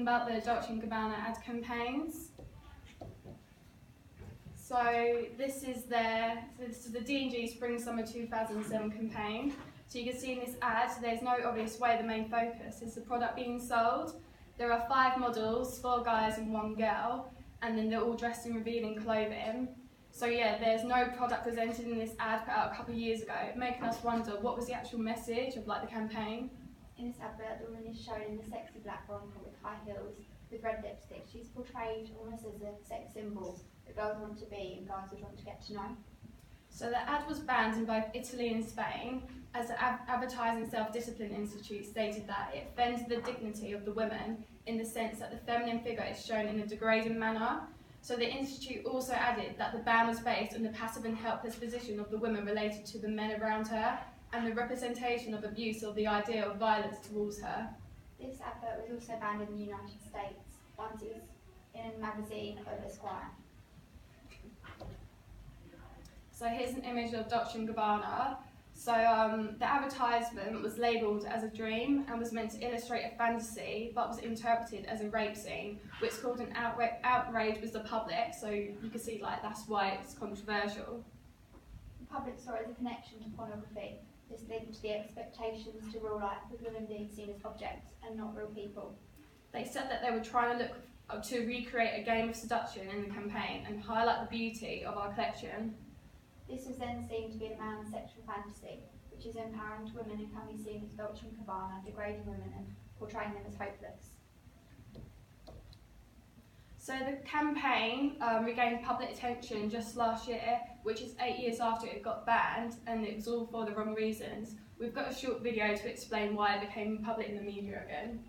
talking about the Dolce and Gabbana ad campaigns. So this is the D&G Spring Summer 2007 campaign. So you can see in this ad, there's no obvious way the main focus is the product being sold. There are 5 models, 4 guys and 1 girl, and then they're all dressed in revealing clothing. So yeah, there's no product presented in this ad put out a couple of years ago, making us wonder what was the actual message of the campaign. In this advert, the woman is shown in the sexy black romper with high heels with red lipstick. She's portrayed almost as a sex symbol that girls want to be and guys would want to get to know. So the ad was banned in both Italy and Spain, as the Advertising Self-Discipline Institute stated that it offends the dignity of the women in the sense that the feminine figure is shown in a degrading manner. So the Institute also added that the ban was based on the passive and helpless position of the women related to the men around her, and the representation of abuse or the idea of violence towards her. This advert was also banned in the United States once it was in a magazine of Esquire. So here's an image of Dolce and Gabbana. So the advertisement was labelled as a dream and was meant to illustrate a fantasy, but was interpreted as a rape scene, which caused an outrage with the public. So you can see that's why it's controversial. The public saw it as a connection to pornography. This linked to the expectations to real life, with women being seen as objects and not real people. They said that they were trying to look to recreate a game of seduction in the campaign and highlight the beauty of our collection. This was then seen to be a man's sexual fantasy, which is empowering to women and can be seen as Dolce and Gabbana, degrading women and portraying them as hopeless. So the campaign regained public attention just last year, which is 8 years after it got banned, and it was all for the wrong reasons. We've got a short video to explain why it became public in the media again.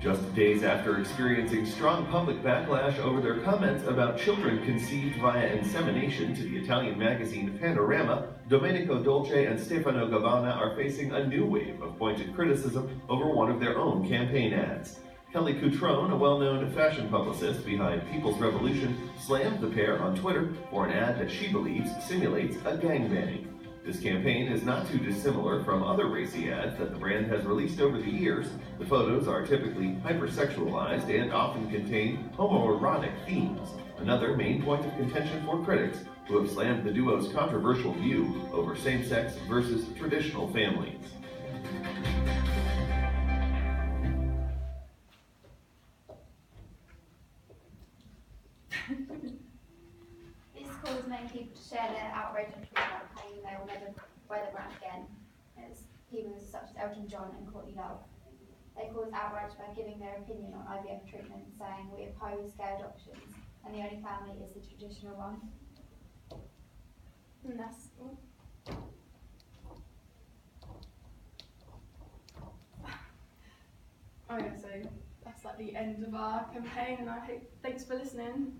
Just days after experiencing strong public backlash over their comments about children conceived via insemination to the Italian magazine Panorama, Domenico Dolce and Stefano Gabbana are facing a new wave of pointed criticism over one of their own campaign ads. Kelly Cutrone, a well-known fashion publicist behind People's Revolution, slammed the pair on Twitter for an ad that she believes simulates a gangbang. This campaign is not too dissimilar from other racy ads that the brand has released over the years. The photos are typically hypersexualized and often contain homoerotic themes, another main point of contention for critics who have slammed the duo's controversial view over same-sex versus traditional families. This caused many people to share their outrage on Twitter, claiming they will never wear the brand again, as people such as Elton John and Courtney Love. They caused outrage by giving their opinion on IVF treatment, saying we oppose gay adoptions and the only family is the traditional one. And that's all. Oh yeah, so that's the end of our campaign, and thanks for listening.